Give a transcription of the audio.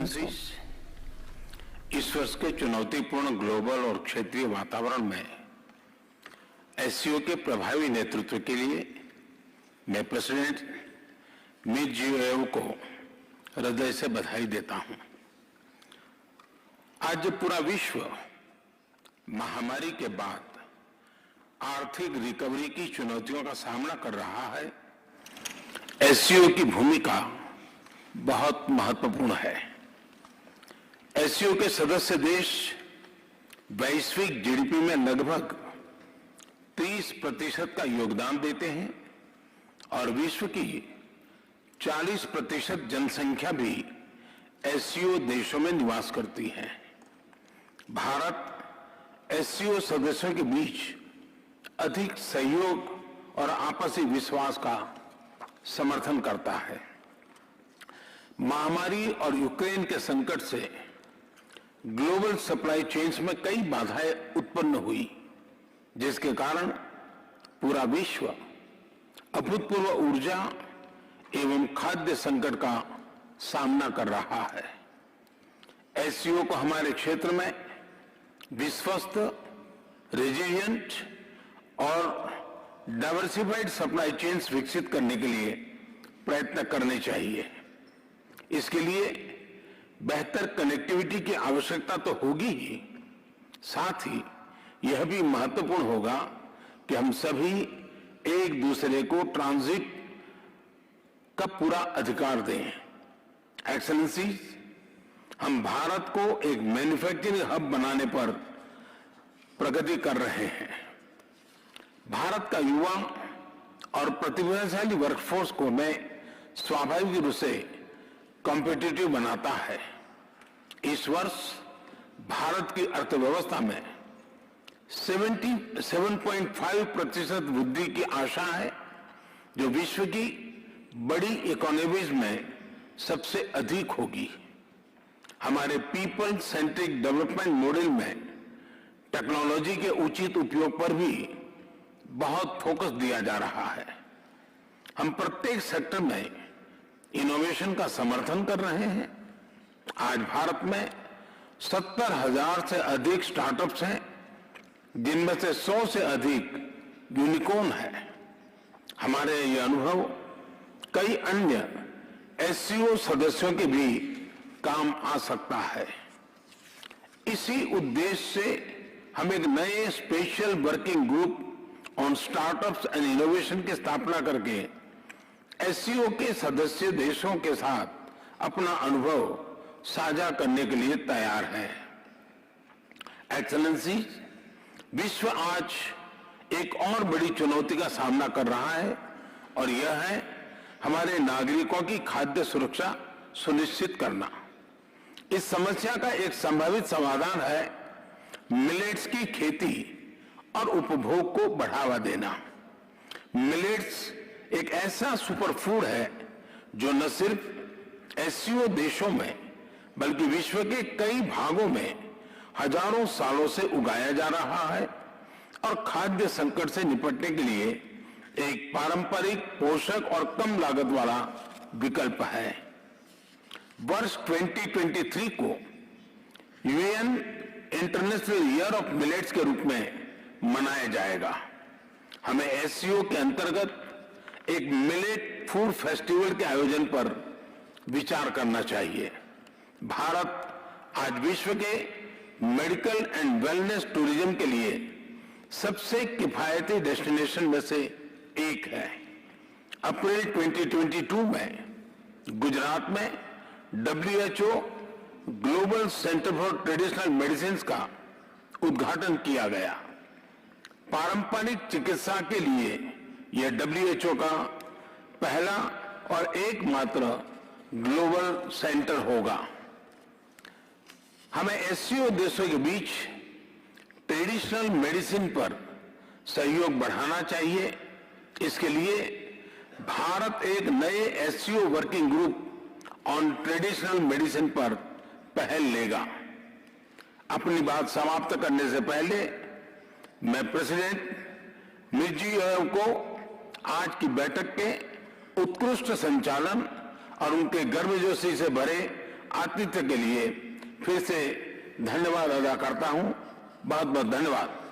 Excellencies, इस वर्ष के चुनौतीपूर्ण ग्लोबल और क्षेत्रीय वातावरण में एससीओ के प्रभावी नेतृत्व के लिए मैं प्रेसिडेंट मेदवेदेव को हृदय से बधाई देता हूं। आज जब पूरा विश्व महामारी के बाद आर्थिक रिकवरी की चुनौतियों का सामना कर रहा है, एससीओ की भूमिका बहुत महत्वपूर्ण है। एससीओ के सदस्य देश वैश्विक जीडीपी में लगभग 30% का योगदान देते हैं और विश्व की 40% जनसंख्या भी एससीओ देशों में निवास करती है। भारत एससीओ सदस्यों के बीच अधिक सहयोग और आपसी विश्वास का समर्थन करता है। महामारी और यूक्रेन के संकट से ग्लोबल सप्लाई चेन्स में कई बाधाएं उत्पन्न हुई, जिसके कारण पूरा विश्व अभूतपूर्व ऊर्जा एवं खाद्य संकट का सामना कर रहा है। एससीओ को हमारे क्षेत्र में विश्वस्त, रेजिलिएंट और डाइवर्सिफाइड सप्लाई चेन्स विकसित करने के लिए प्रयत्न करने चाहिए। इसके लिए बेहतर कनेक्टिविटी की आवश्यकता तो होगी ही, साथ ही यह भी महत्वपूर्ण होगा कि हम सभी एक दूसरे को ट्रांजिट का पूरा अधिकार दें। एक्सेलेंसीज, हम भारत को एक मैन्युफैक्चरिंग हब बनाने पर प्रगति कर रहे हैं। भारत का युवा और प्रतिभाशाली वर्कफोर्स को मैं स्वाभाविक रूप से कॉम्पिटिटिव बनाता है। इस वर्ष भारत की अर्थव्यवस्था में 7.5% वृद्धि की आशा है, जो विश्व की बड़ी इकोनॉमीज में सबसे अधिक होगी। हमारे पीपल सेंट्रिक डेवलपमेंट मॉडल में टेक्नोलॉजी के उचित उपयोग पर भी बहुत फोकस दिया जा रहा है। हम प्रत्येक सेक्टर में इनोवेशन का समर्थन कर रहे हैं। आज भारत में 70,000 से अधिक स्टार्टअप्स हैं, जिनमें से 100 से अधिक यूनिकॉर्न है। हमारे ये अनुभव कई अन्य एससीओ सदस्यों के भी काम आ सकता है। इसी उद्देश्य से हम एक नए special working group on startups and innovation की स्थापना करके एससीओ के सदस्य देशों के साथ अपना अनुभव साझा करने के लिए तैयार है। एक्सेलेंसी, विश्व आज एक और बड़ी चुनौती का सामना कर रहा है और यह है हमारे नागरिकों की खाद्य सुरक्षा सुनिश्चित करना। इस समस्या का एक संभावित समाधान है मिलेट्स की खेती और उपभोग को बढ़ावा देना। मिलेट्स एक ऐसा सुपरफूड है जो न सिर्फ एससीओ देशों में बल्कि विश्व के कई भागों में हजारों सालों से उगाया जा रहा है और खाद्य संकट से निपटने के लिए एक पारंपरिक, पोषक और कम लागत वाला विकल्प है। वर्ष 2023 को UN international year of millets के रूप में मनाया जाएगा। हमें एससीओ के अंतर्गत एक मिलेट फूड फेस्टिवल के आयोजन पर विचार करना चाहिए। भारत आज विश्व के मेडिकल एंड वेलनेस टूरिज्म के लिए सबसे किफायती डेस्टिनेशन में से एक है। अप्रैल 2022 में गुजरात में WHO global centre for traditional medicine का उद्घाटन किया गया। पारंपरिक चिकित्सा के लिए यह WHO का पहला और एकमात्र ग्लोबल सेंटर होगा। हमें एससीओ देशों के बीच ट्रेडिशनल मेडिसिन पर सहयोग बढ़ाना चाहिए। इसके लिए भारत एक नए SCO working group on traditional medicine पर पहल लेगा। अपनी बात समाप्त करने से पहले मैं प्रेसिडेंट मेदवेदेव को आज की बैठक के उत्कृष्ट संचालन और उनके गर्मजोशी से भरे आतिथ्य के लिए फिर से धन्यवाद अदा करता हूं। बहुत बहुत धन्यवाद।